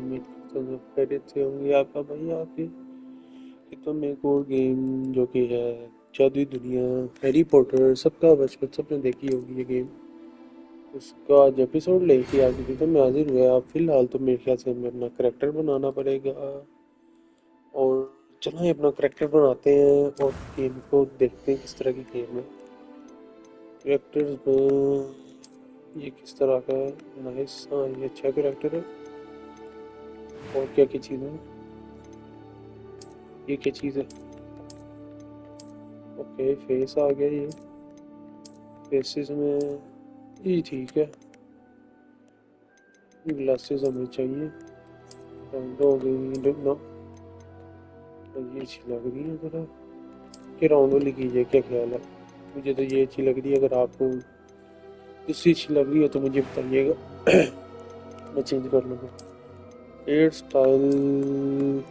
उम्मीद करता हूँ सब खैरियत से होंगे। आपका भाई आपके एकदम में एक और गेम जो कि है जादुई दुनिया, हैरी पॉटर, सबका बचपन सबने देखी होगी ये गेम। उसका आज एपिसोड लेके आपके वीडियो में हाजिर हुआ है। आप फिलहाल तो मेरे ख्याल से हमें अपना करेक्टर बनाना पड़ेगा और चलो ये अपना करेक्टर बनाते हैं और गेम को देखते हैं किस तरह की गेम है। करेक्टर्स में ये किस तरह का है? नाइस, हाँ ये अच्छा करेक्टर है। और क्या क्या चीज़ है? ये क्या चीज़ है? ओके फेस आ गया ये। फेसेस में ये ठीक है। ग्लासेस हमें चाहिए। राउंड हो गई ना, ये अच्छी लग रही है ज़रा। कि राउंड वाली कीजिए, क्या ख्याल है? मुझे तो ये अच्छी लग रही है, अगर आपको दूसरी अच्छी लग रही है तो मुझे बताइएगा। मैं चेंज कर लूँगा। हेयर स्टाइल,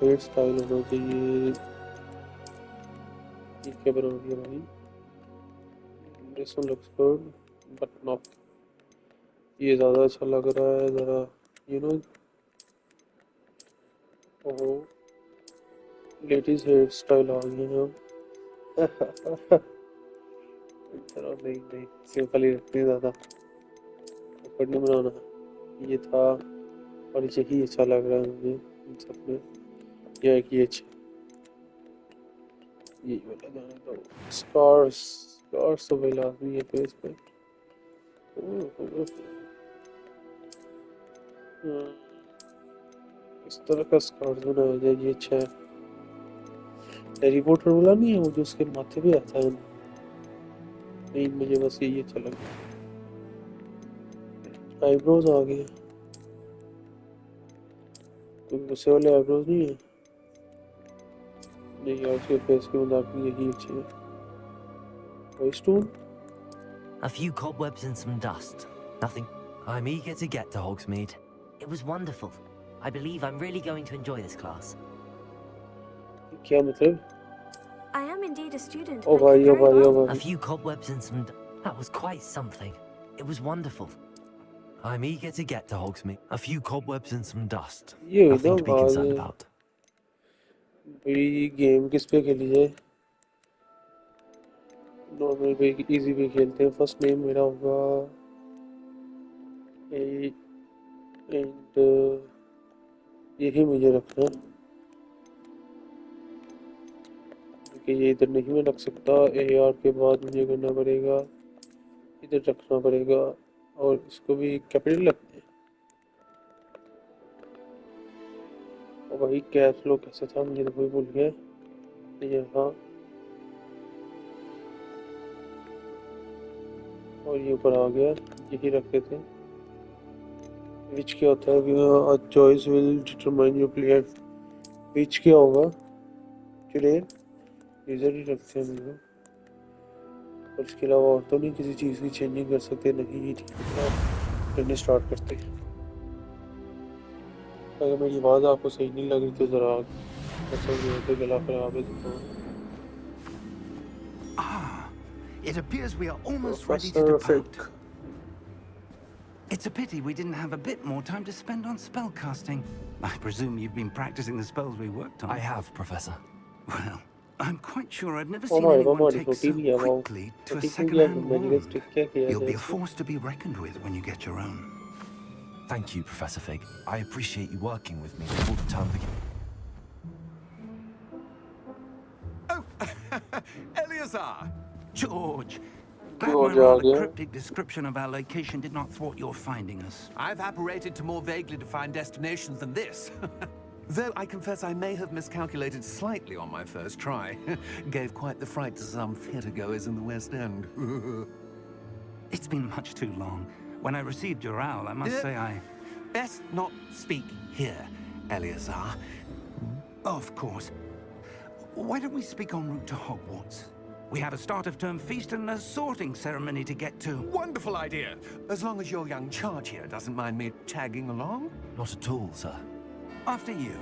हेयर स्टाइल होना चाहिए। ये क्या बना दिया भाई? This one looks good but not, ये ज़्यादा अच्छा लग रहा है ज़रा, यू नो। ओहो, लेडीज हेयर स्टाइल आ गई है अब। चलो नहीं नहीं, सिंपल ही रखते हैं, ज़्यादा awkward नहीं बनाना है। ये था और यही अच्छा लग रहा है मुझे इन सब में। यह है कि अच्छा ये वाला जाने दो। स्टार्स, स्टार्स तो भाई लाजमी है फेस पे। इस तरह का स्कार्स बनाया जाए, ये अच्छा है। हैरी पॉटर वाला नहीं है वो जो उसके माथे पे आता है? नहीं मुझे बस यही अच्छा लगा। आईब्रोज आ गए, कोई गुस्से वाले आईब्रोज नहीं है। नहीं यार, उसके फेस के मुताबिक यही अच्छे है। White stone, A few cobwebs and some dust. Nothing. I'm eager to get to Hogsmeade. It was wonderful. I believe I'm really going to enjoy this class. क्या मतलब? I am indeed a student, O but भाई ओ very भाई ओ well. A भाई, few cobwebs and some... That was quite something. It was wonderful. I'm eager to get to Hogsmeade. A few cobwebs and some dust. ये हुई ना Nothing to be concerned आवाज। about. भाई game किस पे खेली जाए? नॉर्मल पे, इजी पे खेलते हैं। फर्स्ट नेम मेरा होगा एंड यही मुझे रखना है क्योंकि ये इधर नहीं मैं रख सकता। ए आर के बाद मुझे करना पड़ेगा, इधर रखना पड़ेगा और इसको भी कैपिटल रखते हैं। और भाई कैश लो कैसे था, मुझे तो कोई भूल गया। ये हाँ, और ये ऊपर आ गया, यही रखते थे। विच क्या होता है? Choice will determine your player. Which क्या होगा? चलिए इधर ही रखते हैं मुझे। और इसके अलावा और तो नहीं किसी चीज़ की चेंजिंग कर सकते? नहीं, ये ठीक है, करने स्टार्ट करते हैं। अगर मेरी आवाज़ आपको सही नहीं लग रही तो ज़रा ऐसा गला खराब है, जुकाम। Ah, it appears we are almost ready to professor depart. फिक, It's a pity we didn't have a bit more time to spend on spellcasting. I presume you've been practicing the spells we worked on. I have, Professor. Well, I'm quite sure I've never O seen भाई anyone हमारी take छोटी so भी है वो। quickly to a छोटी क्यों किया? second-hand magical wand. Stick क्या किया You'll जाए be a इसमें? force to be reckoned with when you get your own. Thank you, Professor Fig. I appreciate you working with me before the term begins. Oh, Eleazar! George, क्यों glad हो my जा rather गया? cryptic description of our location did not thwart your finding us. I've apparated to more vaguely defined destinations than this. Though I confess I may have miscalculated slightly on my first try. Gave quite the fright to some theatre-goers in the West End. It's been much too long. When I received your owl, I must say I... Best not speak here, Eleazar. Of course. Why don't we speak en route to Hogwarts? We have a start-of-term feast and a sorting ceremony to get to. Wonderful idea! As long as your young charge here doesn't mind me tagging along. Not at all, sir. After you.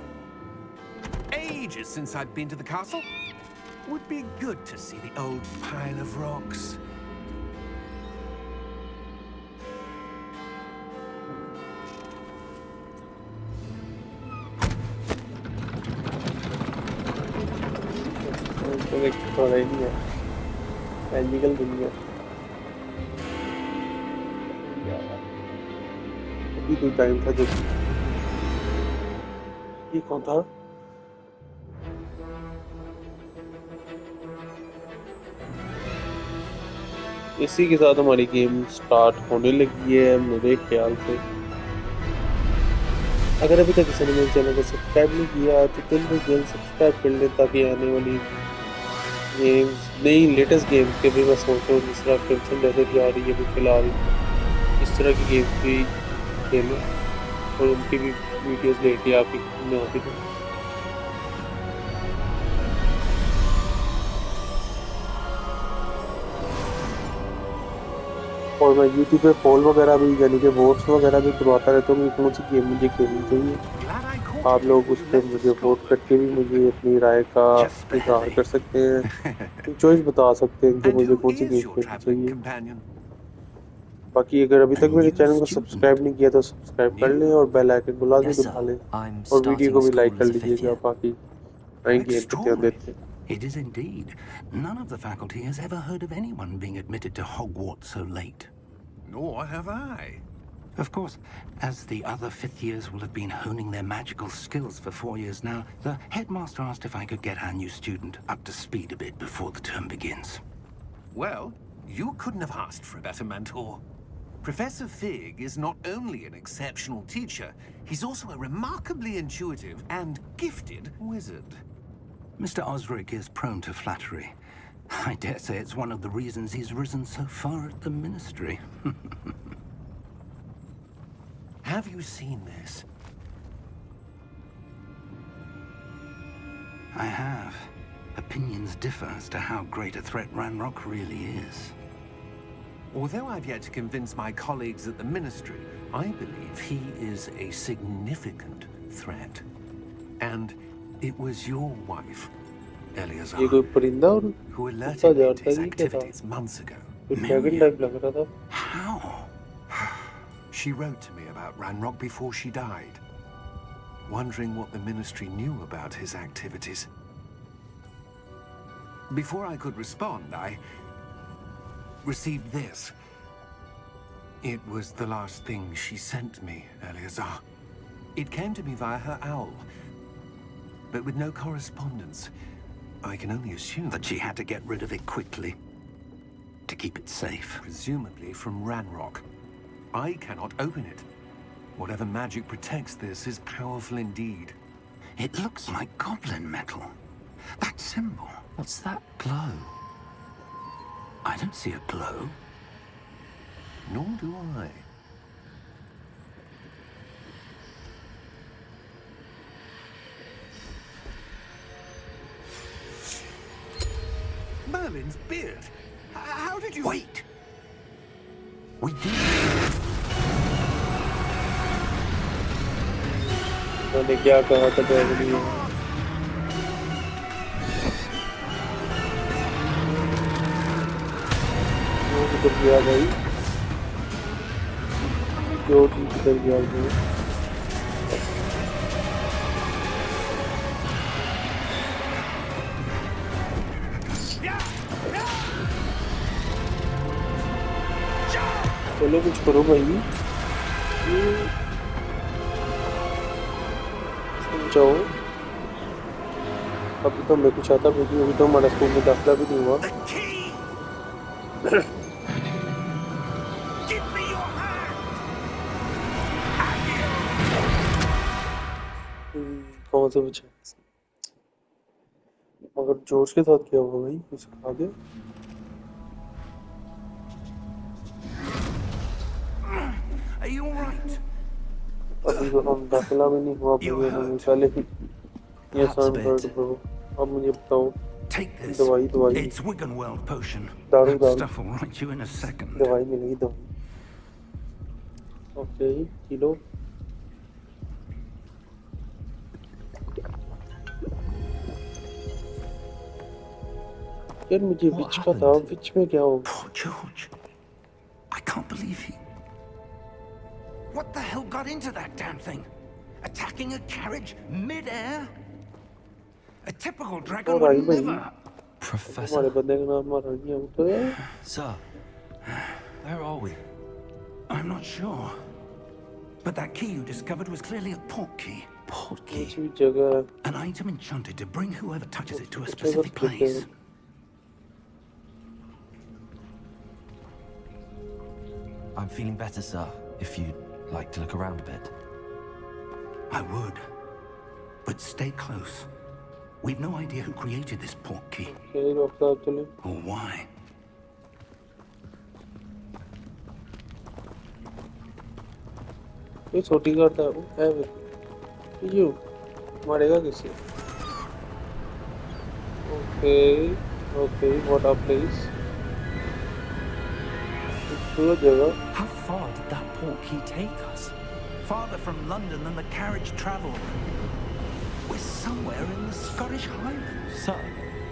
Ages since I've been to the castle. Would be good to see the old pile of rocks. एक थोड़ा ही नहीं है magical दुनिया अभी कोई time था जब ये कौन था इसी के साथ हमारी गेम स्टार्ट होने लगी है मेरे ख्याल से अगर अभी तक किसी ने मेरे चैनल को सब्सक्राइब नहीं किया तो जल्द से जल्द सब्सक्राइब कर ले ताकि आने वाली गेम्स नई लेटेस्ट गेम्स के भी मैं सोच रहा हूँ जिस तरह क्रिम्सन जैसे कि आ रही है अभी फिलहाल इस तरह की गेम्स भी खेलूँ और उनकी भी वीडियोस लेके आपकी में आती हूँ और मैं यूट्यूब पे पोल वगैरह भी यानी कि वोट्स वगैरह भी करवाता रहता हूँ कि कौन सी गेम मुझे खेलनी चाहिए आप लोग उस पर मुझे वोट करके भी मुझे अपनी राय का इजहार कर सकते हैं चॉइस बता सकते हैं कि And मुझे who कौन सी is गेम your खेलनी traveling चाहिए companion? बाकी अगर अभी A तक मेरे new चैनल को student. सब्सक्राइब नहीं किया तो सब्सक्राइब कर लें और बेल आइकन को लाजमी Yes, sir. दबा लें I'm और वीडियो को starting भी लाइक school कर as a fifth लीजिएगा year. बाकी How नई गेम पे ध्यान extraordinary. देते हैं It is indeed. None of the faculty has ever heard of anyone being admitted to Hogwarts so late. Nor have I. Of course, as the other fifth years will have been honing their magical skills for 4 years now, the headmaster asked if I could get our new student up to speed a bit before the term begins. Well, you couldn't have asked for a better mentor. Professor Fig is not only an exceptional teacher, he's also a remarkably intuitive and gifted wizard. Mr. Osric is prone to flattery. I dare say it's one of the reasons he's risen so far at the ministry. Have you seen this? I have. Opinions differ as to how great a threat Ranrock really is. Although I've yet to convince my colleagues at the Ministry, I believe he is a significant threat. And it was your wife, ये Eleazar, कोई परिंदा और who कुत्ता alerted me जा to रहा his है ये क्या था activities months ago. कोई ड्रैगन टाइप लग रहा था How? She wrote to me about Ranrock before she died, wondering what the Ministry knew about his activities. Before I could respond, I received this. It was the last thing she sent me, Eleazar. It came to me via her owl, but with no correspondence. I can only assume That she had to get rid of it quickly. To keep it safe. presumably from Ranrock. I cannot open it. Whatever magic protects this is powerful indeed. It looks like goblin metal. That symbol. What's that glow? I don't see a glow. Nor do I. Merlin's beard. How did you... Wait! We did. मैंने क्या कहा था dragon में वो किधर गया भाई जो चीज किधर गया भाई चलो कुछ करो भाई समझाओ अभी तो मैं कुछ आता भी नहीं अभी तो हमारा स्कूल में दाखिला भी नहीं हुआ The key! Give me your hand! कौन सा बचा मगर जोश के साथ क्या हुआ भाई कुछ आगे Are you alright? अभी तो हम दाखिला भी नहीं हुआ You भाई उन्होंने hurt. पहले ही ये Perhaps a sun bit. Bro अब मुझे बताओ Take this. दवाई दवाई It's Wiggenweld potion. दारू That दारू stuff will right you in a second. दवाई मिलेगी दवाई ओके किलो यार मुझे What विच का था happened? विच में क्या हो Poor George. I can't believe he... What the hell got into that damn thing? Attacking a carriage mid-air? A typical dragon Alright, would buddy. never... हमारे Professor? बंदे का नाम महारानी है वो तो है। Sir, where are we? I'm not sure. But that key you discovered was clearly a port key. Port कौन key. सी जगह है? An item enchanted to bring whoever touches it to a जगह specific स्थित है। place. I'm feeling better, sir, if you'd like to look around a bit. I would. But stay close. We've no idea who created this port key. Okay, doctor आप चलें। Or why. ये छोटी करता है वो है यू मारेगा किसी। Okay what a place. खूबसूरत जगह। How far did that port key take us? Farther from London than the carriage travelled. We're somewhere in the Scottish Highlands. Sir,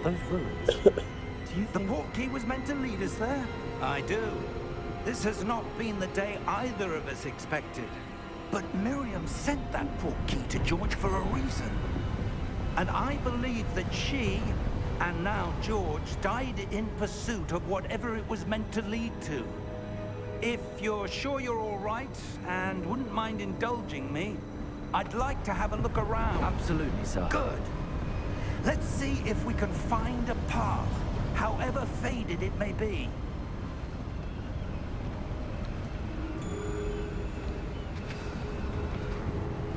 those ruins. Do you The think... port key was meant to lead us there? I do. This has not been the day either of us expected. But Miriam sent that port key to George for a reason. And I believe that she, and now George, died in pursuit of whatever it was meant to lead to. If you're sure you're all right, and wouldn't mind indulging me, I'd like to have a look around. Absolutely, sir. Good. Let's see if we can find a path, however faded it may be.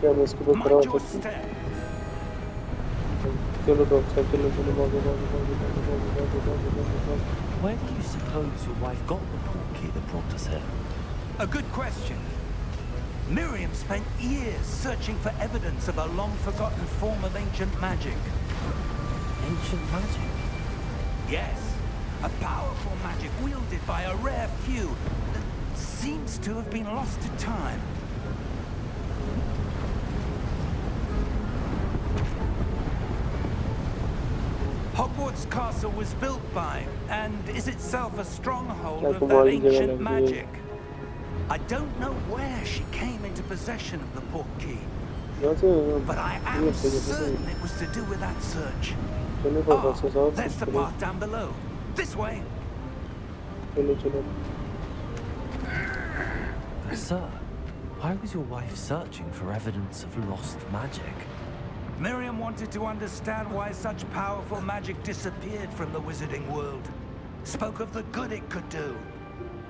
क्या मैं इसको बता रहा Mind your हूँ? step. चलो doctor चलो चलो भागो। Where do you suppose your wife got the port key that brought us here? A good question. Miriam spent years searching for evidence of a long-forgotten form of ancient magic. Ancient magic? Yes, a powerful magic wielded by a rare few that seems to have been lost to time. Hogwarts Castle was built by, and is itself a stronghold क्या of that तुम्हारी जगह ancient लग रही है? magic. I don't know where she came into possession of the port key, यहाँ से but I am certain it was to do with that search. चलो Oh, professor साहब there's the चलो path down below. This way. चलो Sir, why was your wife searching for evidence of lost magic? Miriam wanted to understand why such powerful magic disappeared from the wizarding world. Spoke of the good it could do.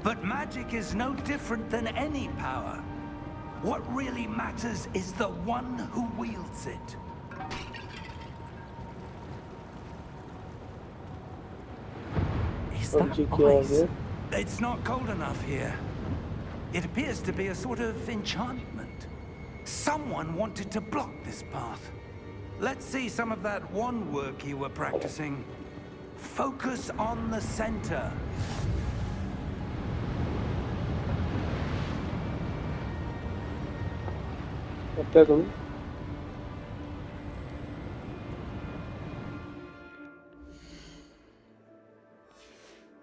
But magic is no different than any power. What really matters is the one who wields it. Is अब that जी क्या हो ice? गया? It's not cold enough here. It appears to be a sort of enchantment. Someone wanted to block this path. Let's see some of that wand work you were practicing. Focus on the center. अब क्या करूँ?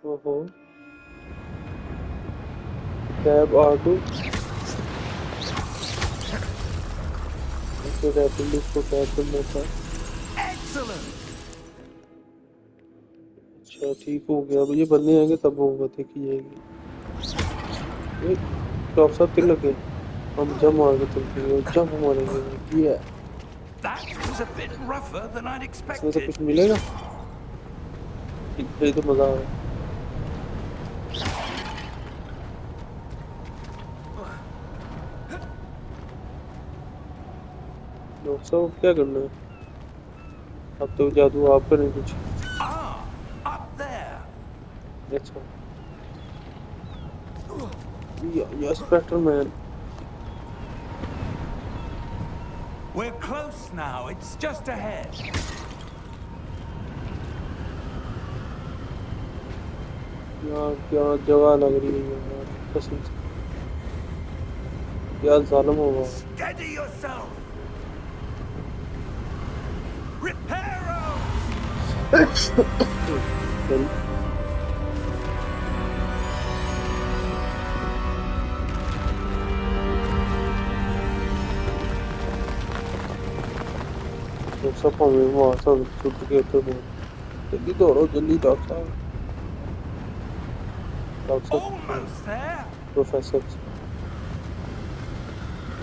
ओहो tab R2 इसे rapidly इसको tab करना था। Excellent. अच्छा ठीक हो गया। अब ये बंदे आएंगे तब वो बातें की जाएगी। ये टॉप साहब तिल लगे हम जम मार के चलते हैं जम मारेंगे ये That was a bit rougher than I'd इसमें से expected. कुछ मिलेगा ये तो मजा आ रहा है। डॉक्टर साहब क्या करना है? अब तो जादू आप करें कुछ। Ah, up there. अच्छा yes स्पेक्टरमैन We're close now. It's just ahead. यार क्या जगह लग रही है यार कसम से क्या जालिम होगा। Steady yourself. Reparo. चल तो सब हमें वहाँ सब छुट के थे बहुत जल्दी दौड़ो जल्दी डॉक्टर साहब Almost there. प्रोफेसर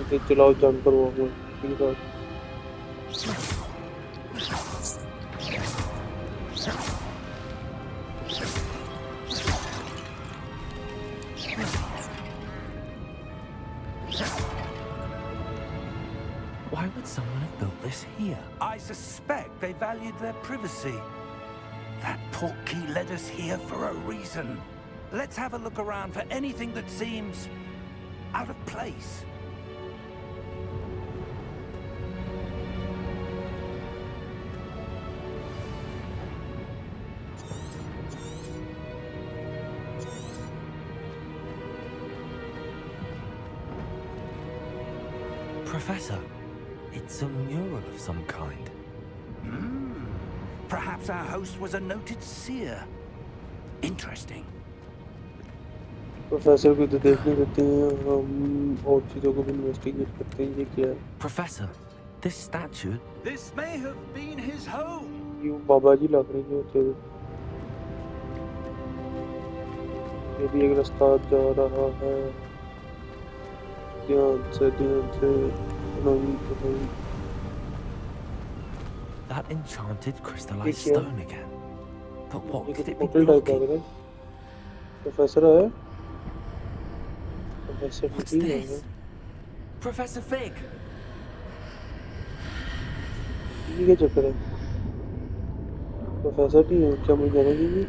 इसे चलाओ जंप करो वो ठीक है Why would someone have built this here? I suspect they valued their privacy. That portkey led us here for a reason. Let's have a look around for anything that seems out of place. Professor, it's a mural of some kind. Perhaps our host was a noted seer. Interesting. Professor को तो देखने देते हैं हम और चीजों को भी इन्वेस्टिगेट करते हैं ये क्या है Professor, this statue... This may have been his home. ये बाबा जी लग रहे हैं होते हुए ये भी एक रास्ता जा रहा है ध्यान से नहीं That enchanted crystallized ये क्या? stone again. But what ये could तो it be होटल टाइप लग blocking? रहा है प्रोफेसर है प्रोफेसर What's नहीं है this? Professor Fig! ये क्या चक्कर है प्रोफेसर नहीं है क्या मुझे जाना चाहिए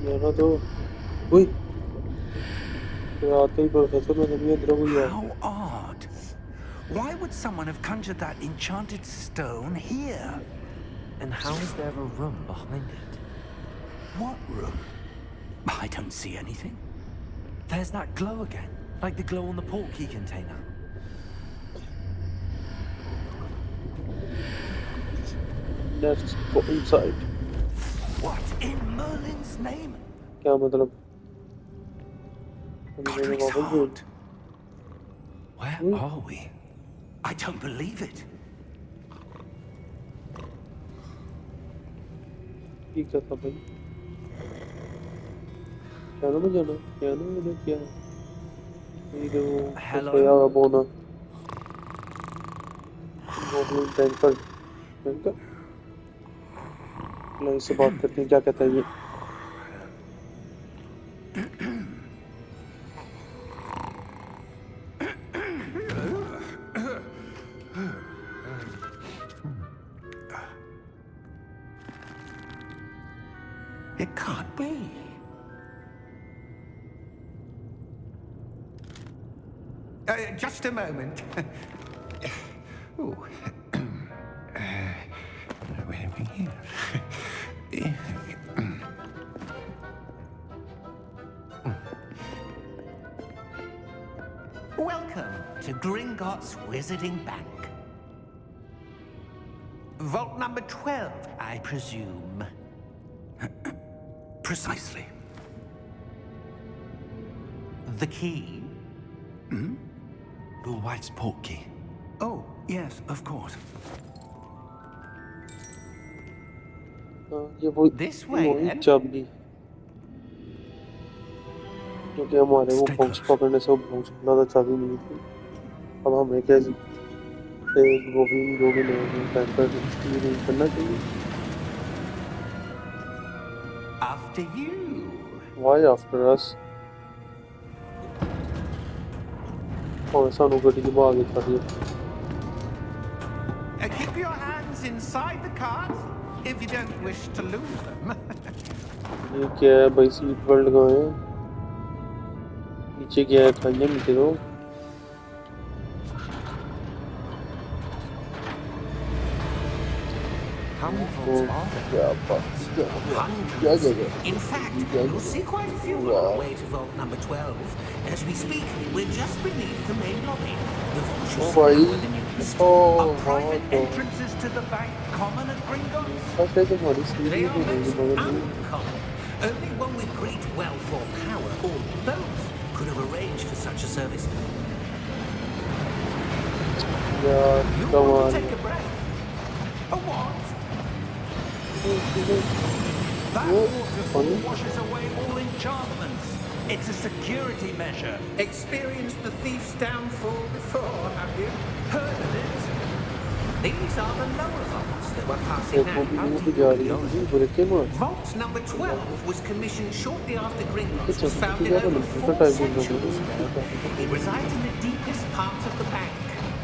जाना तो उई फिर आते ही प्रोफेसर में नहीं अंदर कोई है How odd. Why would someone have conjured that enchanted stone here? And how is there a room behind it? What room? I don't see anything. There's that glow again, like the glow on the portkey container. Let's go inside What in Merlin's name? क्या मतलब Godric's heart. Where are we? I don't believe it. ये क्या था भाई piano में जाना piano में क्या ये जो Hello? खोया हुआ बोना वो बैंकर लो इससे बात करते हैं क्या कहता है ये It can't be. Just a moment. Ooh. Where are we here? Welcome to Gringotts Wizarding Bank. Vault number 12, I presume. Precisely. The key? Your wife's portkey. Oh, yes, of course. ये वो This way, then. चाबी जो कि हमारे वो Stay box close. पकड़ने से वो बॉक्स खुला था चाबी नहीं थी अब हमें क्या वो भी जो भी नहीं बैंकर ये नहीं करना चाहिए After you. why after us और सानू गड्डी के बाहर खा दिया Keep your hands inside the cart if you don't wish to lose them. ये क्या है भाई सीट बेल्ट कहाँ है नीचे क्या है खाइए नीचे तो How many vaults are there? क्या बात क्या जगह In fact, you'll see quite a few on our way to vault number 12. As we speak, we're just beneath the main lobby. The vault should Oh, sit boy. within your Oh, Are private oh, entrances to the bank common at Gringotts? बस ऐसे हमारी seat They he are नहीं most मगर uncommon. Only one with great wealth or power, or both, could have arranged for such a service. यार You want कमाल to take a breath? A what? That वो waterfall washes away all enchantments. It's a security measure. Experienced the thief's downfall before, have you? Heard of it? These are the lower vaults that we're passing एक वो भी now. वो भी जा रही है ये ब्रेक के मार Vault number 12 was commissioned shortly after ये Gringotts was चलती founded ज़्यादा over नहीं 4 टाइप की बनी centuries है ago. It resides in the deepest parts of the bank.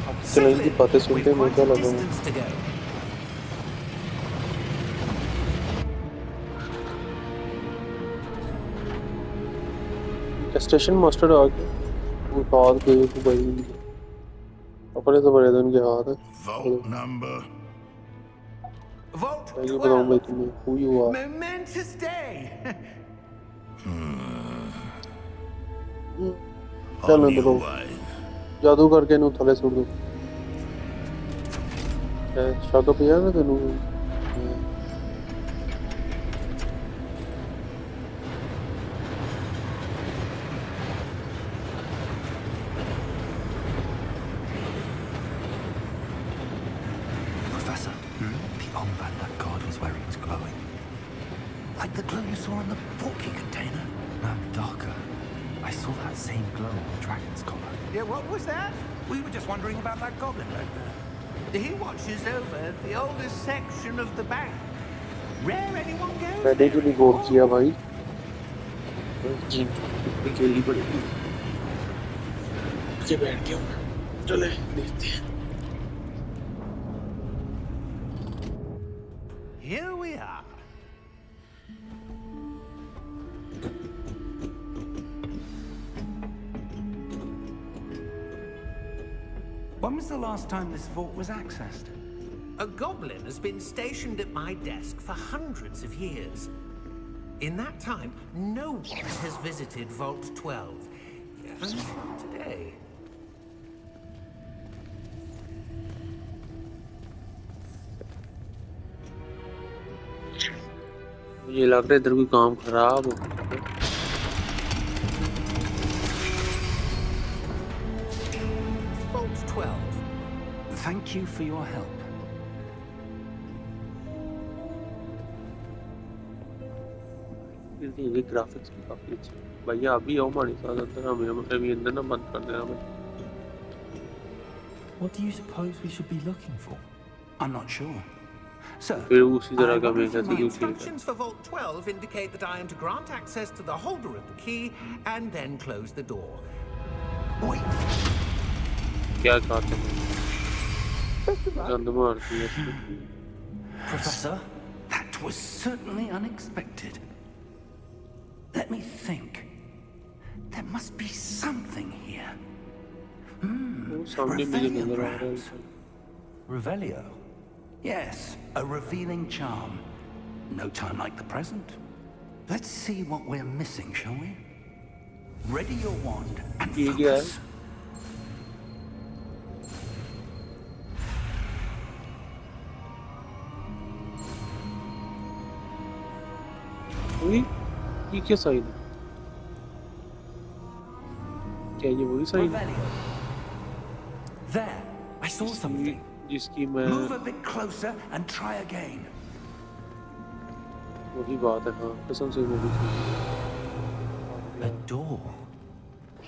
चलो Settle इनकी in. बातें सुनते We've हैं quite मजा a लगा distance to go. Station master आ गए वो हाथ गए तो भाई इनके अपने तो बड़े थे उनके हाथ है Vault number. Vault मैं ये बताऊं भाई 12. तुम्हें हुई हुआ Momentous day. चल On अंदर your way. जादू करके इन्हें थले सुट दो शक पिया ना तेनू Professor, the armband that guard was wearing was glowing. Like the glow you saw in the porky container. No, darker. I saw that same glow on the dragon's collar. Yeah, what was that? We were just wondering about that goblin back there. He watches over the oldest section of the bank. Rare anyone goes मैंने क्यों there नहीं गौर anymore. किया भाई जी खेलनी पड़ेगी नीचे बैठ गया हूँ चले देखते हैं Here we are. When was the last time this vault was accessed? A goblin has been stationed at my desk for hundreds of years. In that time, no one has visited Vault 12. Until today. मुझे लग रहा है इधर कोई काम खराब हो Vault 12. Thank you for your help. ये ग्राफिक्स भी काफी अच्छे हैं भैया अभी आओ हमारे साथ अंदर हमें अभी अंदर ना बंद कर देना भाई What do you suppose we should be looking for? I'm not sure. Sir, फिर उसी तरह I का wonder मैं if you कैसे The क्यों instructions for Vault 12 indicate that I am to grant access to the holder of the key and then close the door. Wait. क्या कहते हैं गंद मारती है इसमें Professor, that was certainly unexpected. Let me think. There must be something here. वो सामने मुझे Revelio नजर आ रहा है perhaps? Revelio? Yes, a revealing charm. No time like the present. Let's see what we're missing, shall we? Ready your wand and ये क्या है focus. ये क्या साइन है क्या ये वही साइन है Revelio. There, I saw something. जिसकी मैं Move a bit closer and try again. वही बात है हाँ कसम से वो भी A door.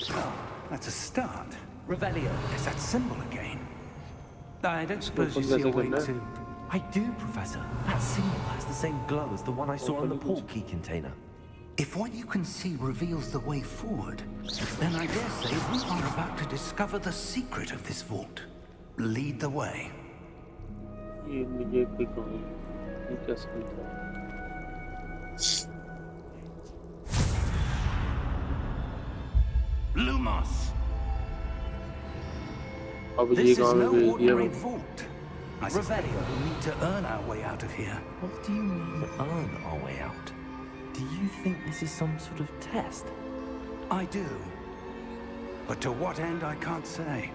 Well, that's a start. Revelio. There's that symbol again. I don't suppose you open see a कैसे way करना है? to... I do, Professor. That symbol has the same glow as the one I saw in the port key container. If what you can see reveals the way forward, then I dare say we are about to discover the secret of this vault. Lead the way. ये मुझे कोई कमी ये क्या sign था Lumos! अब ये This is कहाँ no पे भेज दिया ordinary मैं vault. I suspect we'll need to earn our way out of here. What do you mean, earn our way out? Do you think this is some sort of test? I do. But to what end, I can't say.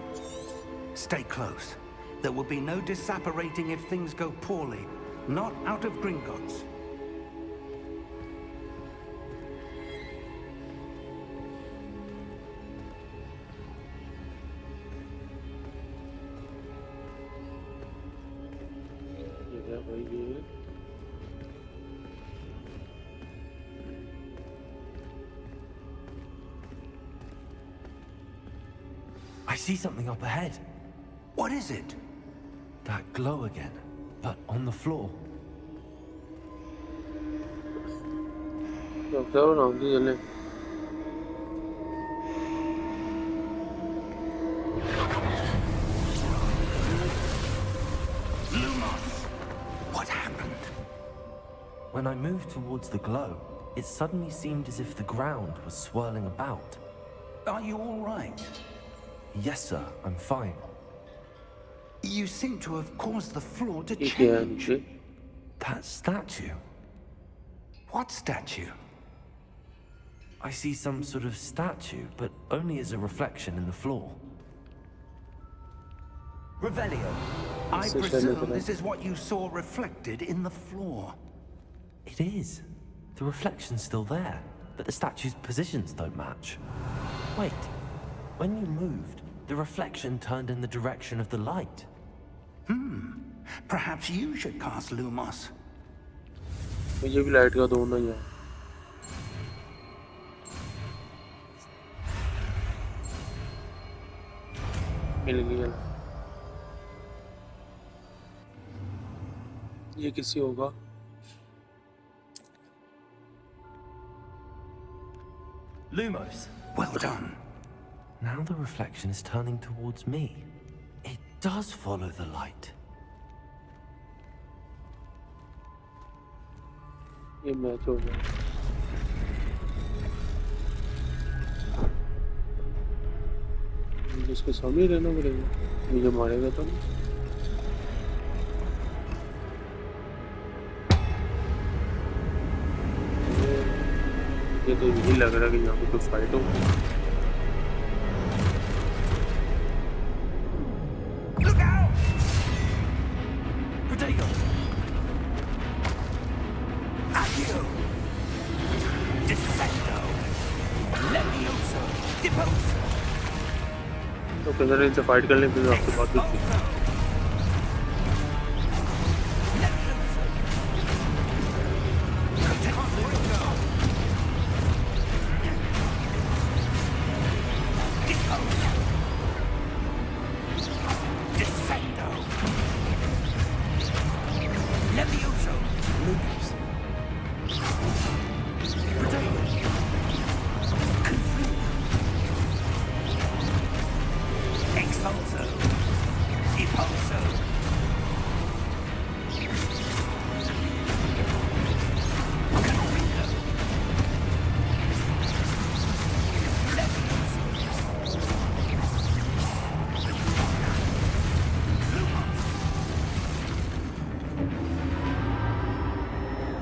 Stay close. There will be no disapparating if things go poorly. Not out of Gringotts. ये क्या भाई ये I see something up ahead. What is it? That glow again, but on the floor. क्या क्या हो रहा है जले Lumos! What happened? When I moved towards the glow, it suddenly seemed as if the ground was swirling about. Are you all right? Yes, sir, I'm fine. You seem to have caused the floor to ये क्या है change. नीचे That statue. What statue? I see some sort of statue, but only as a reflection in the floor. Revelio. I It's a presume shame, this is what you saw reflected in the floor. It is. The reflection's still there, but the statue's positions don't match. Wait. When you moved, the reflection turned in the direction of the light. Perhaps you should cast Lumos. मुझे भी light का दो ना यार मिल गया ये किसी होगा Lumos. Well done. Now the reflection is turning towards me. It does follow the light. ये मैच हो गया मुझे इसके सामने रहना पड़ेगा मुझे मारेगा तो नहीं ये तो यही लग रहा है कि यहाँ पे कुछ फाइट हो Look out! Protego! Accio! Descendo! Levioso! Deposo! तो किधर इनसे फाइट कर लें फिर आपके बात होती है Levioso! Deposo! Descendo! Levioso! Lumos. Protego! Expulso! Depulso! Conrico! Levioso!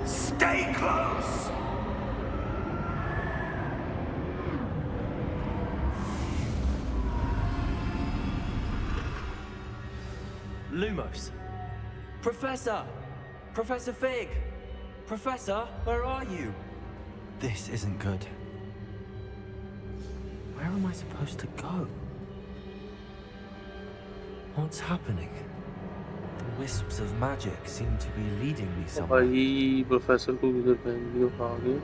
Stay close! Lumos. Professor! Professor Fig! Professor, where are you? This isn't good. Where am I supposed to go? What's happening? The wisps of magic seem to be leading me somewhere. भाई professor को किधर पहन लिया खा गए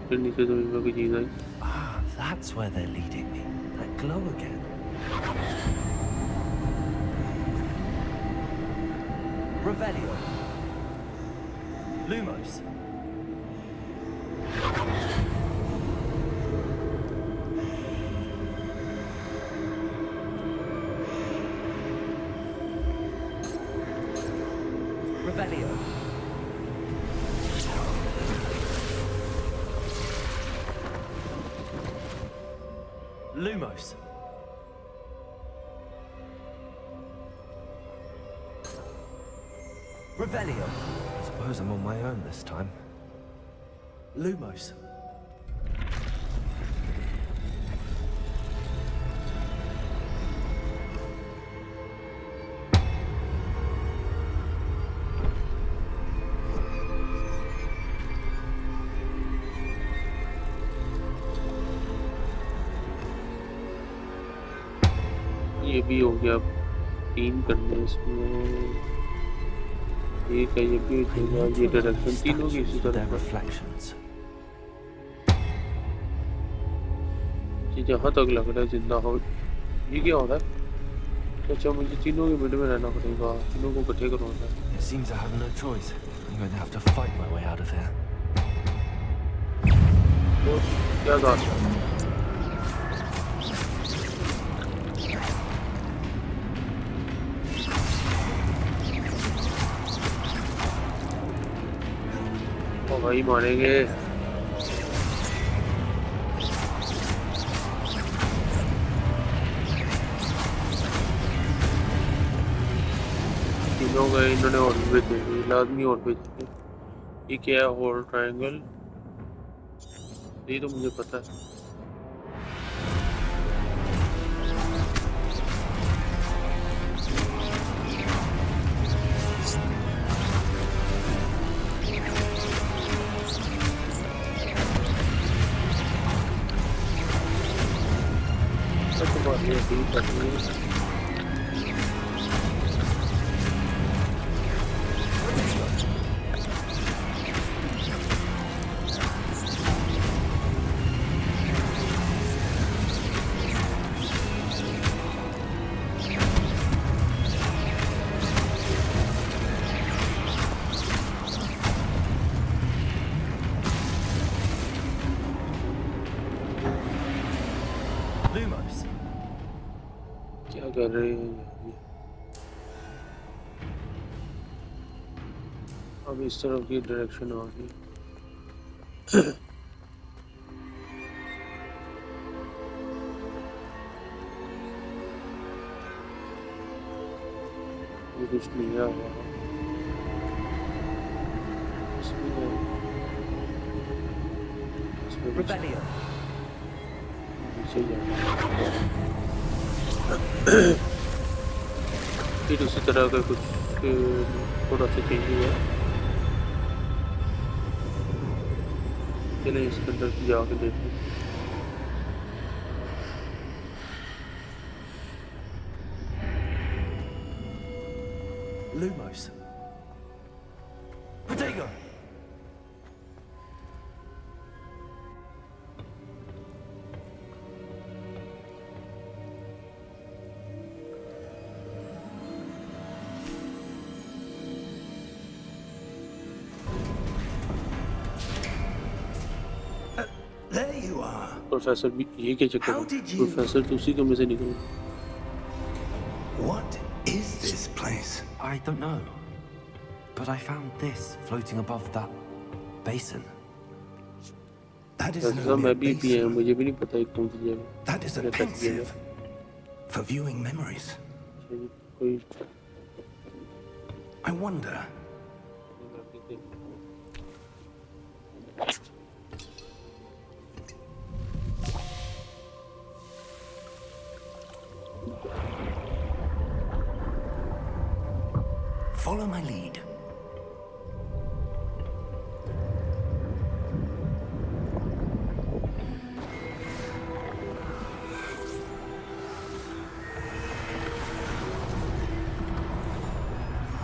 फिर नीचे जमीन में कोई चीज आई Ah, that's where they're leading me. That glow again. Revelio. Lumos. Revelio. Lumos. Revelio. I suppose I'm on my own this time. Lumos. ये भी हो गया 3 करने इसमें एक है ये भी I होगा need ये to align डायरेक्शन तीनों की statues इसी with their तरह का reflections. ये जहाँ तक लग रहा है जिंदा हो ये क्या होता है? अच्छा मुझे तीनों के मिड में रहना पड़ेगा, तीनों को इकट्ठे करवाना है। It seems I have no choice. I'm going to have to fight my way out of here. तो क्या बात है? ओ भाई मारेंगे। तीनों गए, इन्होंने और भी भेजे, लाजमी और भेजेंगे। ये क्या है होल ट्रायंगल? ये तो मुझे पता है। तो बात ये ठीक करनी है। Lumos. क्या कर रहे हैं ये? अब इस तरफ की डायरेक्शन आ गई। ये कुछ नहीं आ रहा। इसमें है। इसमें कुछ Revelio. नीचे जाना। फिर उसी तरह का कुछ थोड़ा सा चेंज हुआ। चलिए इसके अंदर जाके देखते हैं। Lumos. Protego! There you are. Professor भी ये क्या चक्कर How है? did you- प्रोफेसर तो उसी कमरे से निकल। What is this place? I don't know. But I found this floating above that basin. That is वैसे no तो mere मैं भी है, basin. मुझे भी नहीं पता ये कौन सी जगह। That is a मैंने टच किया pensive for viewing memories. है। कोई I wonder. Follow my lead.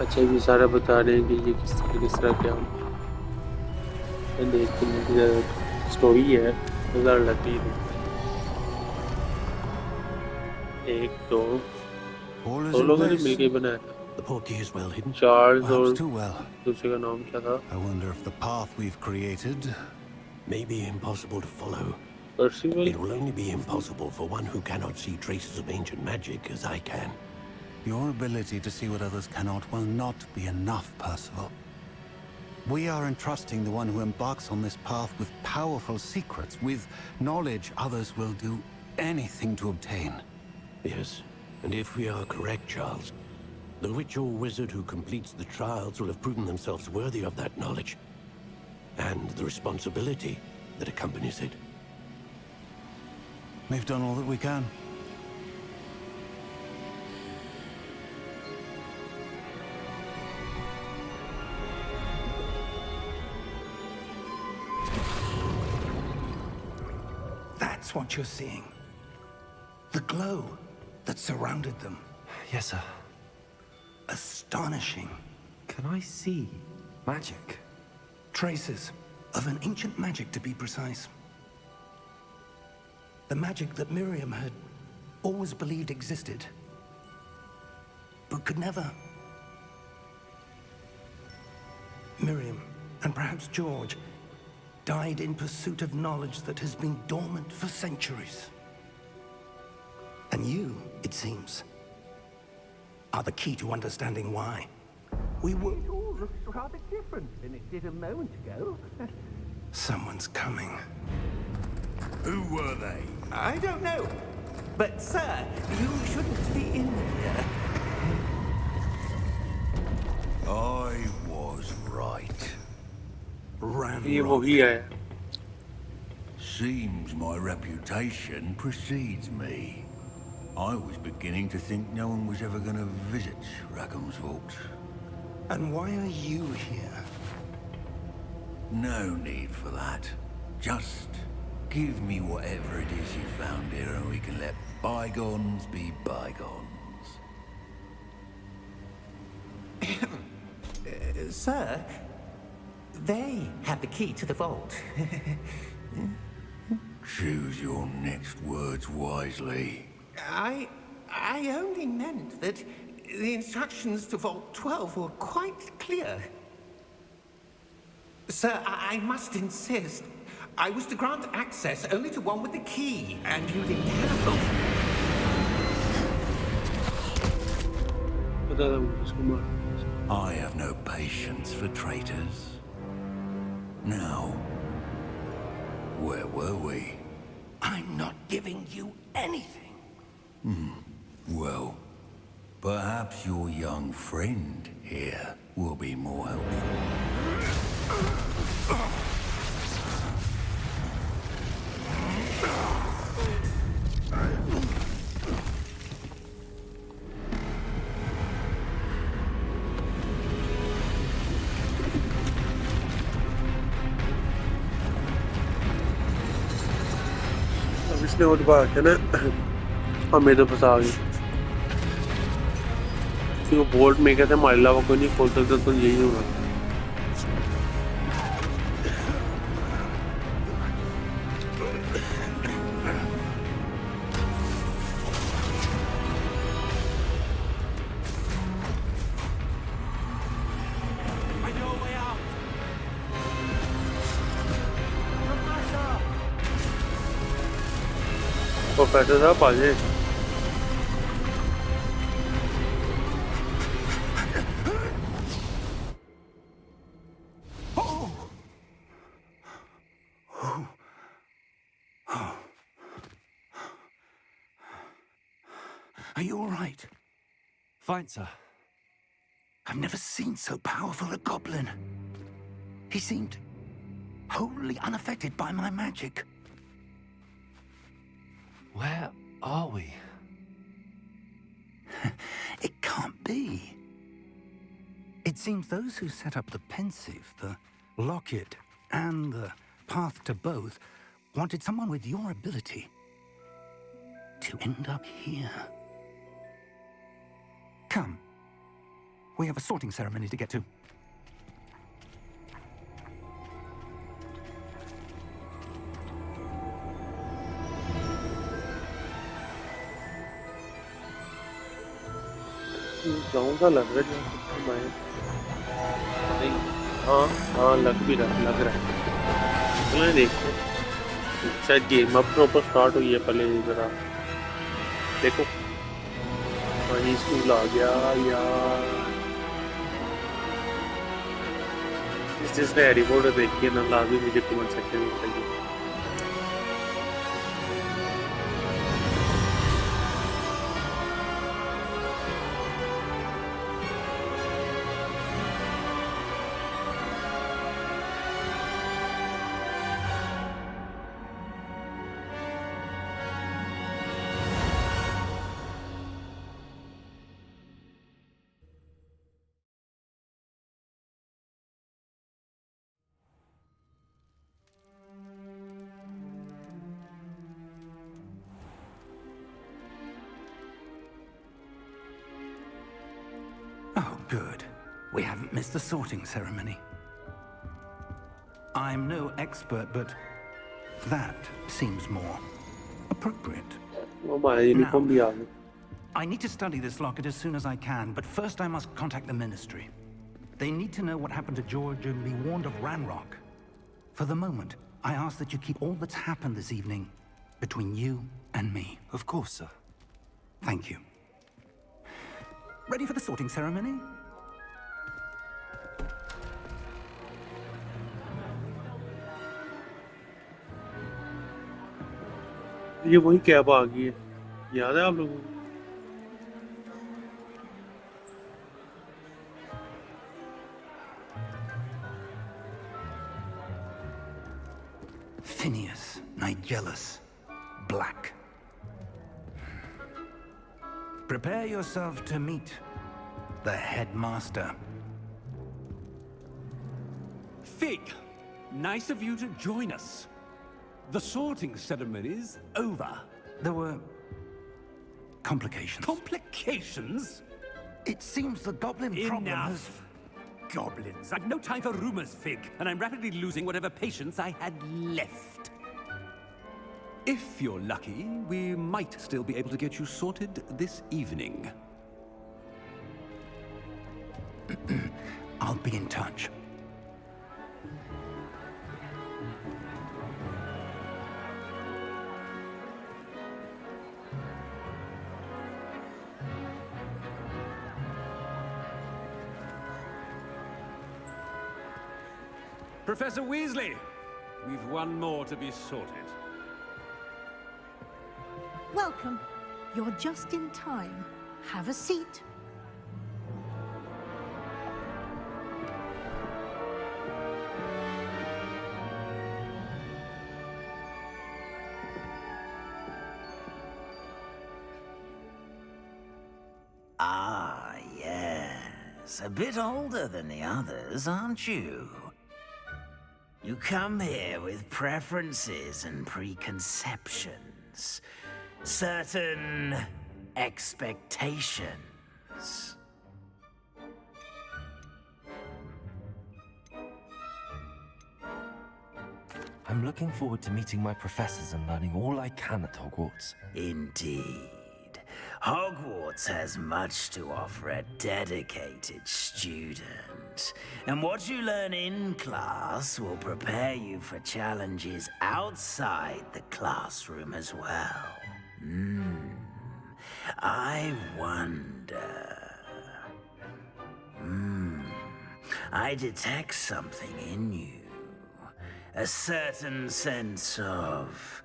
अच्छा ये सारा बता रहे हैं कि ये किस तरह क्या देख के मुझे स्टोरी है मज़ा लगती है। एक तो All is दो in लोगों ने place. मिलके बनाया था। The portkey is well hidden. Charles और Perhaps too well. दूसरे का नाम क्या था? I wonder if the path we've created May be impossible to follow. Percival. It will only be impossible for one who cannot see traces of ancient magic as I can. Your ability to see what others cannot will not be enough, Percival. We are entrusting the one who embarks on this path with powerful secrets, with knowledge others will do anything to obtain. Yes, and if we are correct, Charles, the witch or wizard who completes the trials will have proven themselves worthy of that knowledge, and the responsibility that accompanies it. We've done all that we can. That's what you're seeing. The glow that surrounded them. Yes, sir. Astonishing. Can I see magic? Traces of an ancient magic, to be precise. The magic that Miriam had always believed existed, but could never. Miriam, and perhaps George, died in pursuit of knowledge that has been dormant for centuries. And you, it seems, are the key to understanding why. We were... It all looks rather different than it did a moment ago. Someone's coming. Who were they? I don't know. But, sir, you shouldn't be in here. I was right. ये वो ही है. Seems my reputation precedes me. I was beginning to think no one was ever going to visit Rackham's vault. And why are you here? No need for that. Just give me whatever it is you found here and we can let bygones be bygones. Sir, they have the key to the vault. Choose your next words wisely. I only meant that the instructions to Vault 12 were quite clear. Sir, I must insist. I was to grant access only to one with the key, and you didn't have them. पता था मुझे इसको मार. I have no patience for traitors. Now, where were we? I'm not giving you anything. Well, perhaps your young friend here will be more helpful. अब इसने वो दबा के ना हमें तो फंसा गई. कि वो बोल्ट में कहते हैं हमारे अलावा कोई नहीं खोल सकता तो यही होगा. प्रोफेसर साहब आ जाए. Are you all right? Fine, sir. I've never seen so powerful a goblin. He seemed wholly unaffected by my magic. Where are we? It can't be. It seems those who set up the pensive, the locket, and the path to both wanted someone with your ability to end up here. Come. We have a sorting ceremony to get to. गाँव का लग रहा है नहीं. हाँ हाँ लग रहा है. चलो देखते हैं. शायद गेम अब प्रॉपर स्टार्ट हुई है. पहले जरा देखो. हाँ ये स्कूल आ गया यार. जिसने हैरी पॉटर देखी है ना लाजमी मुझे कमेंट सेक्शन में बताइए. Oh, good. We haven't missed the sorting ceremony. I'm no expert, but that seems more appropriate. वो हमारा यूनिफॉर्म भी आ गया। I need to study this locket as soon as I can, but first I must contact the Ministry. They need to know what happened to George and be warned of Ranrock. For the moment, I ask that you keep all that's happened this evening between you and me. Of course, sir. Thank you. Ready for the sorting ceremony? ये वही cab आ गई है, याद है आप लोगों को? Phineas, Nigellus, Black. Prepare yourself to meet the headmaster. Fig, nice of you to join us. The sorting ceremony's over. There were complications. Complications? It seems the goblin problem has... Enough! Goblins. I've no time for rumors, Fig, and I'm rapidly losing whatever patience I had left. If you're lucky, we might still be able to get you sorted this evening. I'll be in touch. Professor Weasley, we've one more to be sorted. Welcome. You're just in time. Have a seat. Ah, yes. A bit older than the others, aren't you? You come here with preferences and preconceptions. Certain expectations. I'm looking forward to meeting my professors and learning all I can at Hogwarts. Indeed. Hogwarts has much to offer a dedicated student. And what you learn in class will prepare you for challenges outside the classroom as well. I wonder... I detect something in you. A certain sense of...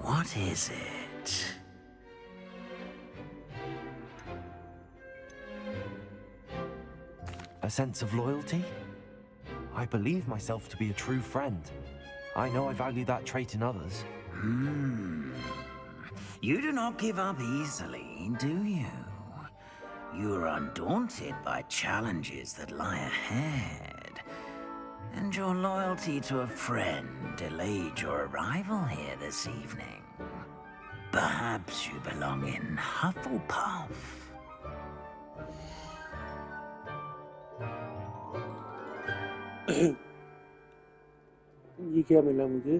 what is it? A sense of loyalty? I believe myself to be a true friend. I know I value that trait in others. You do not give up easily, do you? You are undaunted by challenges that lie ahead. And your loyalty to a friend delayed your arrival here this evening. Perhaps you belong in Hufflepuff. ये क्या मिला मुझे?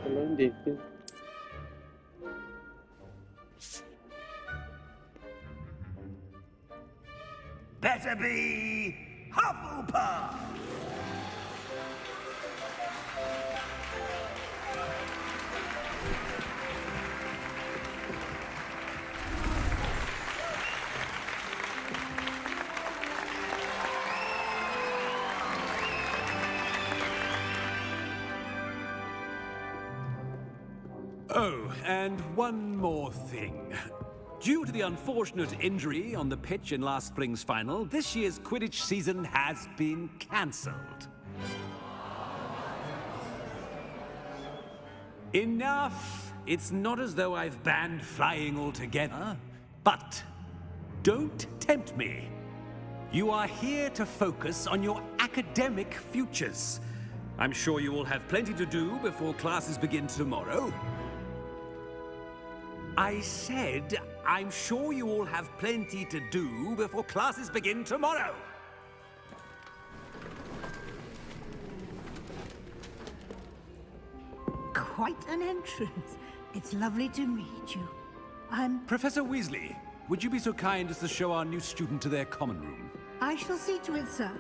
चलो हम देखते हैं। Better be Hufflepuff! Oh, and one more thing. Due to the unfortunate injury on the pitch in last spring's final, this year's Quidditch season has been cancelled. Enough! It's not as though I've banned flying altogether, but don't tempt me. You are here to focus on your academic futures. I'm sure you will have plenty to do before classes begin tomorrow. I said, I'm sure you all have plenty to do before classes begin tomorrow. quite an entrance. It's lovely to meet you. I'm... Professor Weasley, would you be so kind as to show our new student to their common room? I shall see to it, sir.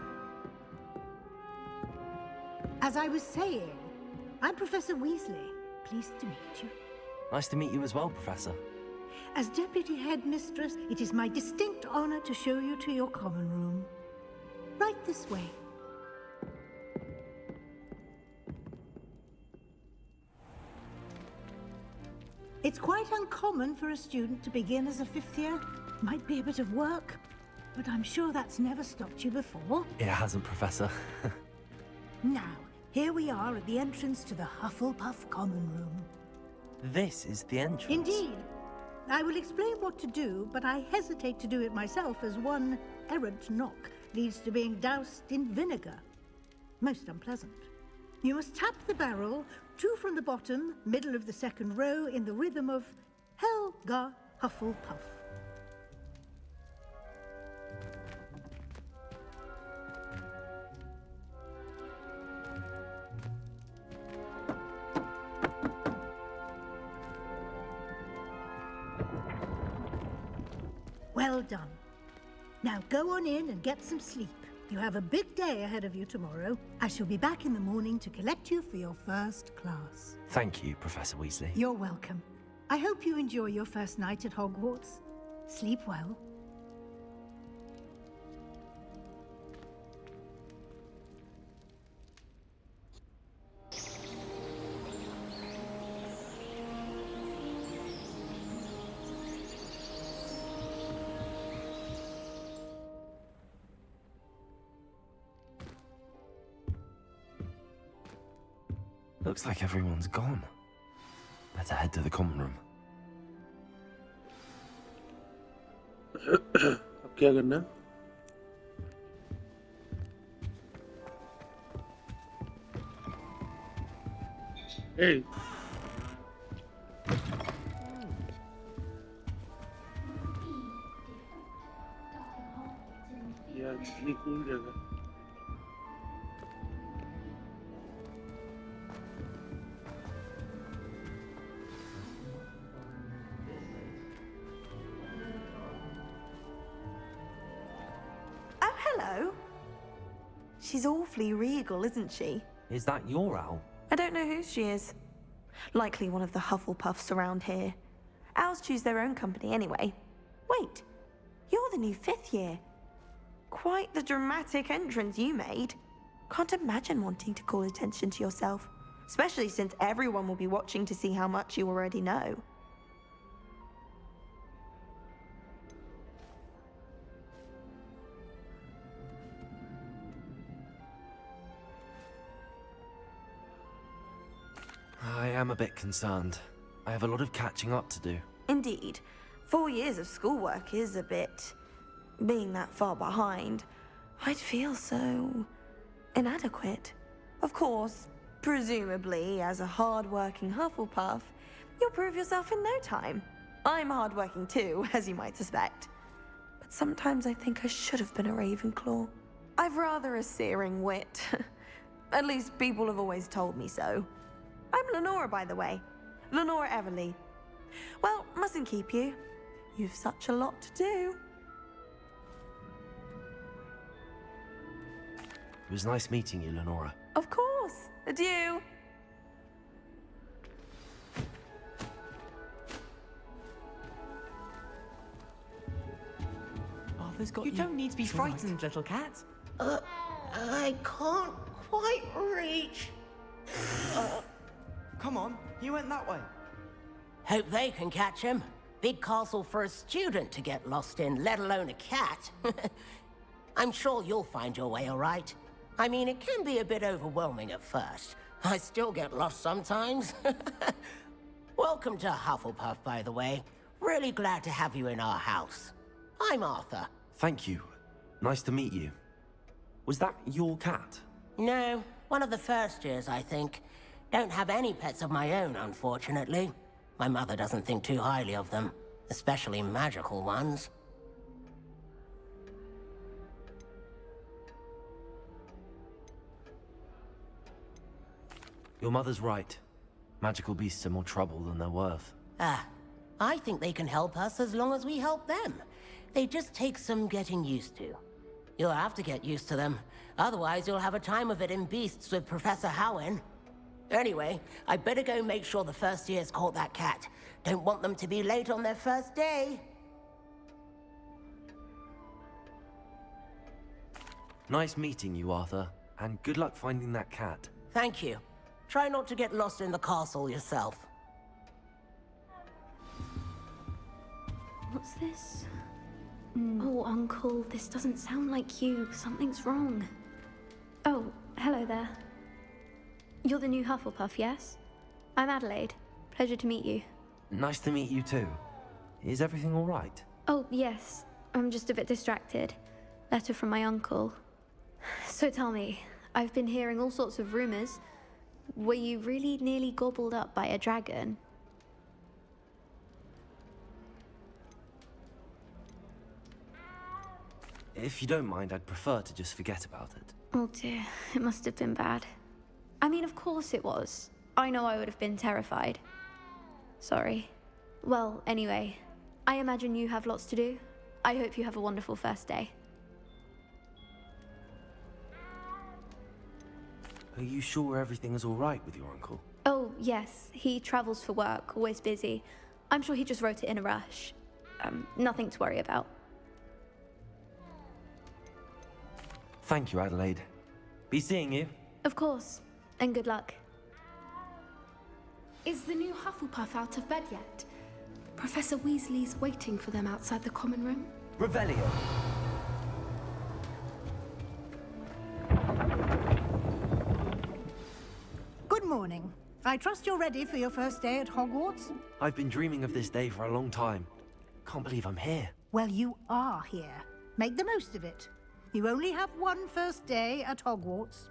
As I was saying, I'm Professor Weasley. Pleased to meet you. Nice to meet you as well, Professor. As Deputy Headmistress, it is my distinct honor to show you to your common room. Right this way. It's quite uncommon for a student to begin as a fifth year. Might be a bit of work, but I'm sure that's never stopped you before. It hasn't, Professor. Now, here we are at the entrance to the Hufflepuff common room. This is the entrance. Indeed. I will explain what to do, but I hesitate to do it myself as one errant knock leads to being doused in vinegar. Most unpleasant. You must tap the barrel, 2 from the bottom, middle of the second row, in the rhythm of Helga Hufflepuff. Well done. Now go on in and get some sleep. You have a big day ahead of you tomorrow. I shall be back in the morning to collect you for your first class. Thank you, Professor Weasley. You're welcome. I hope you enjoy your first night at Hogwarts. Sleep well. Looks like everyone's gone. Better head to the common room. अब क्या करना? Hey. Yeah, ये cool जगह. Hello. She's awfully regal, isn't she? Is that your owl? I don't know who she is. Likely one of the Hufflepuffs around here. Owls choose their own company anyway. Wait, you're the new 5th year. Quite the dramatic entrance you made. Can't imagine wanting to call attention to yourself, especially since everyone will be watching to see how much you already know. I am a bit concerned. I have a lot of catching up to do. Indeed. 4 years of schoolwork is a bit... being that far behind. I'd feel so... inadequate. Of course, presumably, as a hard-working Hufflepuff, you'll prove yourself in no time. I'm hard-working too, as you might suspect. But sometimes I think I should have been a Ravenclaw. I've rather a searing wit. At least people have always told me so. I'm Lenora, by the way. Lenora Everly. Well, mustn't keep you. You've such a lot to do. It was nice meeting you, Lenora. Of course. Adieu. Arthur's got you. You don't need to be frightened, little cat. I can't quite reach. Come on, you went that way. Hope they can catch him. Big castle for a student to get lost in, let alone a cat. I'm sure you'll find your way all right. I mean, it can be a bit overwhelming at first. I still get lost sometimes. Welcome to Hufflepuff, by the way. Really glad to have you in our house. I'm Arthur. Thank you. Nice to meet you. Was that your cat? No, one of the first years, I think. Don't have any pets of my own, unfortunately. My mother doesn't think too highly of them, especially magical ones. Your mother's right. Magical beasts are more trouble than they're worth. Ah, I think they can help us as long as we help them. They just take some getting used to. You'll have to get used to them. Otherwise, you'll have a time of it in Beasts with Professor Howin. Anyway, I'd better go make sure the first years caught that cat. Don't want them to be late on their first day. Nice meeting you, Arthur. And good luck finding that cat. Thank you. Try not to get lost in the castle yourself. What's this? Oh, Uncle, this doesn't sound like you. Something's wrong. Oh, hello there. You're the new Hufflepuff, yes? I'm Adelaide. Pleasure to meet you. Nice to meet you too. Is everything all right? Oh, yes. I'm just a bit distracted. Letter from my uncle. So tell me, I've been hearing all sorts of rumors. Were you really nearly gobbled up by a dragon? If you don't mind, I'd prefer to just forget about it. Oh dear, it must have been bad. I mean, of course it was. I know I would have been terrified. Sorry. Well, anyway, I imagine you have lots to do. I hope you have a wonderful first day. Are you sure everything is all right with your uncle? Oh, yes. He travels for work, always busy. I'm sure he just wrote it in a rush. Nothing to worry about. Thank you, Adelaide. Be seeing you. Of course. And good luck. Is the new Hufflepuff out of bed yet? Professor Weasley's waiting for them outside the common room. Revelio. Good morning. I trust you're ready for your first day at Hogwarts? I've been dreaming of this day for a long time. Can't believe I'm here. Well, you are here. Make the most of it. You only have one first day at Hogwarts.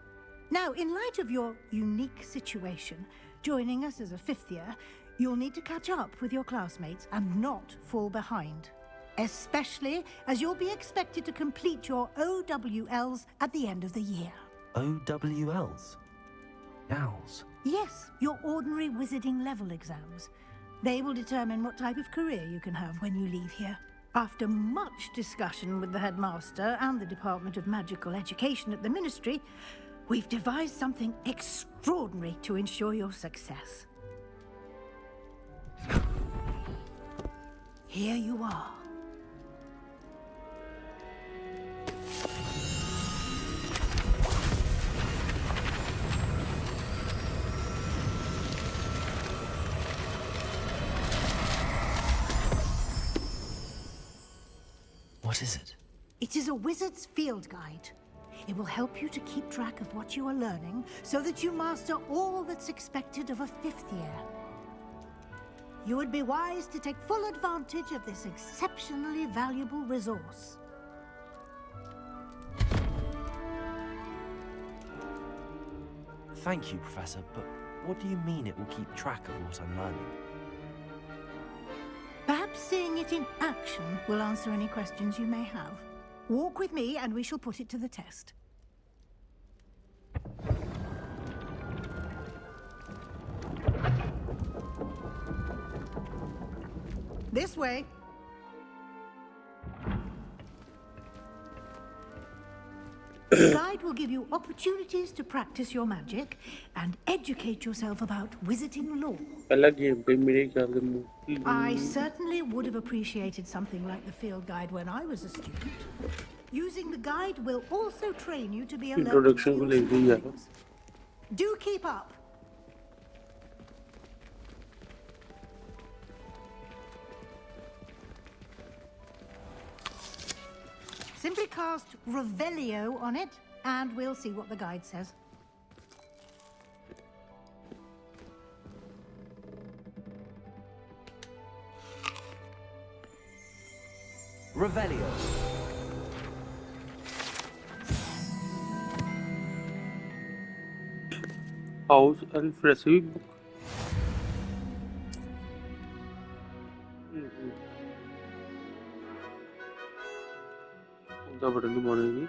Now, in light of your unique situation, joining us as a fifth year, you'll need to catch up with your classmates and not fall behind. Especially as you'll be expected to complete your OWLs at the end of the year. OWLs? Owls? Yes, your ordinary wizarding level exams. They will determine what type of career you can have when you leave here. After much discussion with the headmaster and the Department of Magical Education at the Ministry, we've devised something extraordinary to ensure your success. Here you are. What is it? It is a wizard's field guide. It will help you to keep track of what you are learning so that you master all that's expected of a fifth year. You would be wise to take full advantage of this exceptionally valuable resource. Thank you, Professor, but what do you mean it will keep track of what I'm learning? Perhaps seeing it in action will answer any questions you may have. Walk with me and we shall put it to the test. This way. The guide will give you opportunities to practice your magic and educate yourself about wizarding lore. I certainly would have appreciated something like the field guide when I was a student. Using the guide will also train you to be alert. Introduction को ले ली यार. Do keep up. Simply cast Revelio on it, and we'll see what the guide says. Revelio. House Elf Recipe Book. कौन button दबाएंगे?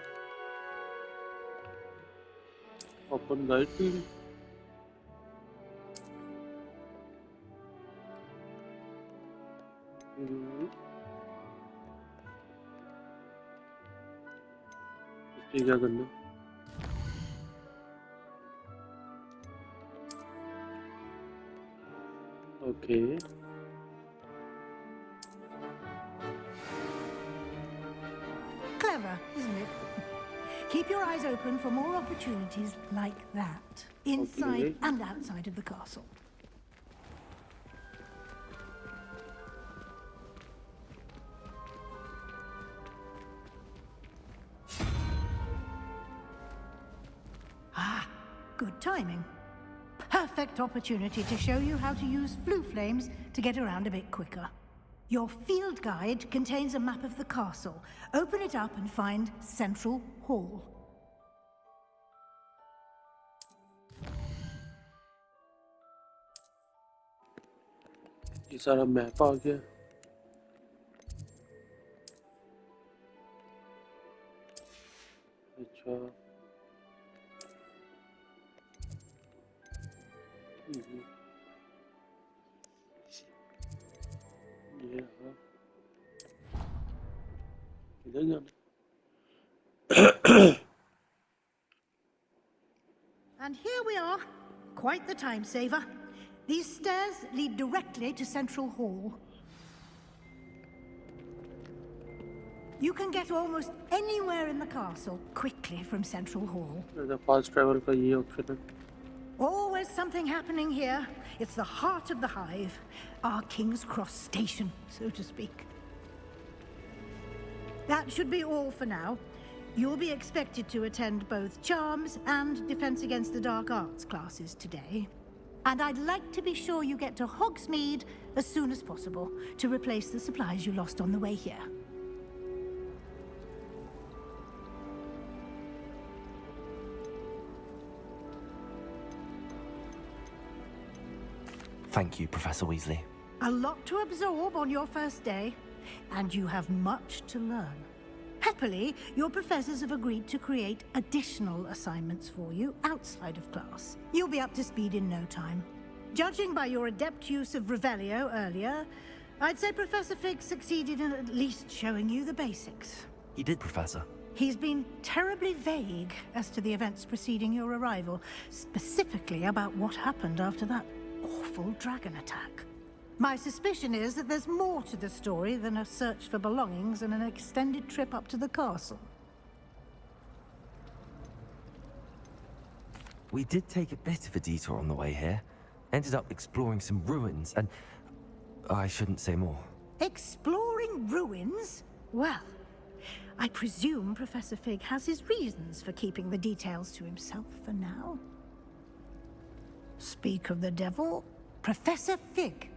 Open guide field. ये क्या करना? Okay. Clever, isn't it? Keep your eyes open for more opportunities like that, inside Okay. and outside of the castle. Ah, good timing. Perfect opportunity to show you how to use flue flames to get around a bit quicker. Your field guide contains a map of the castle. Open it up and find Central Hall. ये सारा map आ गया। अच्छा। ये रहा। इधर जाना। And here we are. Quite the time saver. These stairs lead directly to Central Hall. You can get almost anywhere in the castle quickly from Central Hall. The fast travel का ये option है। Always something happening here. It's the heart of the hive. Our King's Cross station, so to speak. That should be all for now. You'll be expected to attend both Charms and Defense Against the Dark Arts classes today. And I'd like to be sure you get to Hogsmeade as soon as possible to replace the supplies you lost on the way here. Thank you, Professor Weasley. A lot to absorb on your first day, and you have much to learn. Happily, your professors have agreed to create additional assignments for you outside of class. You'll be up to speed in no time. Judging by your adept use of Revelio earlier, I'd say Professor Fig succeeded in at least showing you the basics. He did, Professor. He's been terribly vague as to the events preceding your arrival, specifically about what happened after that awful dragon attack. My suspicion is that there's more to the story than a search for belongings and an extended trip up to the castle. We did take a bit of a detour on the way here. Ended up exploring some ruins and... I shouldn't say more. Exploring ruins? Well, I presume Professor Fig has his reasons for keeping the details to himself for now. Speak of the devil, Professor Fig.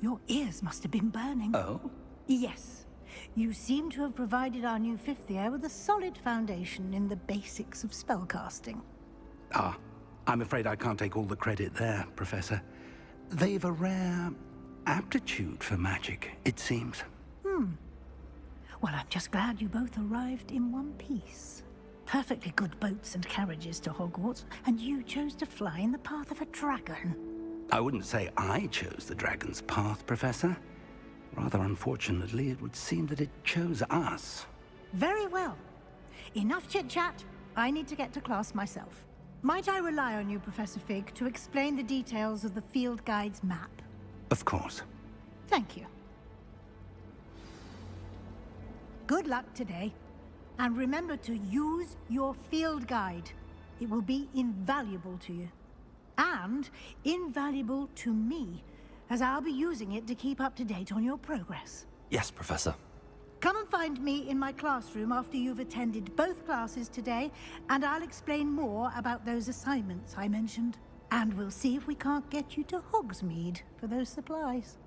Your ears must have been burning. Oh? Yes. You seem to have provided our new fifth year with a solid foundation in the basics of spellcasting. Ah, I'm afraid I can't take all the credit there, Professor. They've a rare aptitude for magic, it seems. Well, I'm just glad you both arrived in one piece. Perfectly good boats and carriages to Hogwarts, and you chose to fly in the path of a dragon. I wouldn't say I chose the dragon's path, Professor. Rather unfortunately, it would seem that it chose us. Very well. Enough chit-chat. I need to get to class myself. Might I rely on you, Professor Fig, to explain the details of the field guide's map? Of course. Thank you. Good luck today. And remember to use your field guide. It will be invaluable to you. And invaluable to me, as I'll be using it to keep up to date on your progress. Yes, Professor. Come and find me in my classroom after you've attended both classes today, and I'll explain more about those assignments I mentioned. And we'll see if we can't get you to Hogsmeade for those supplies.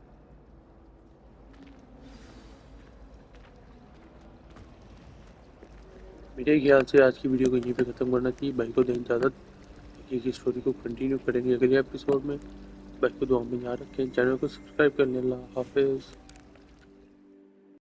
मेरे ख्याल से आज की video को यहीं पे ख़त्म करना चाहिए। भाई को दें इजाज़त, बाकी की स्टोरी को कंटिन्यू करेंगे अगले एपिसोड में। भाई को दुआ में याद रखें, चैनल को सब्सक्राइब कर लें। अल्लाह हाफिज़।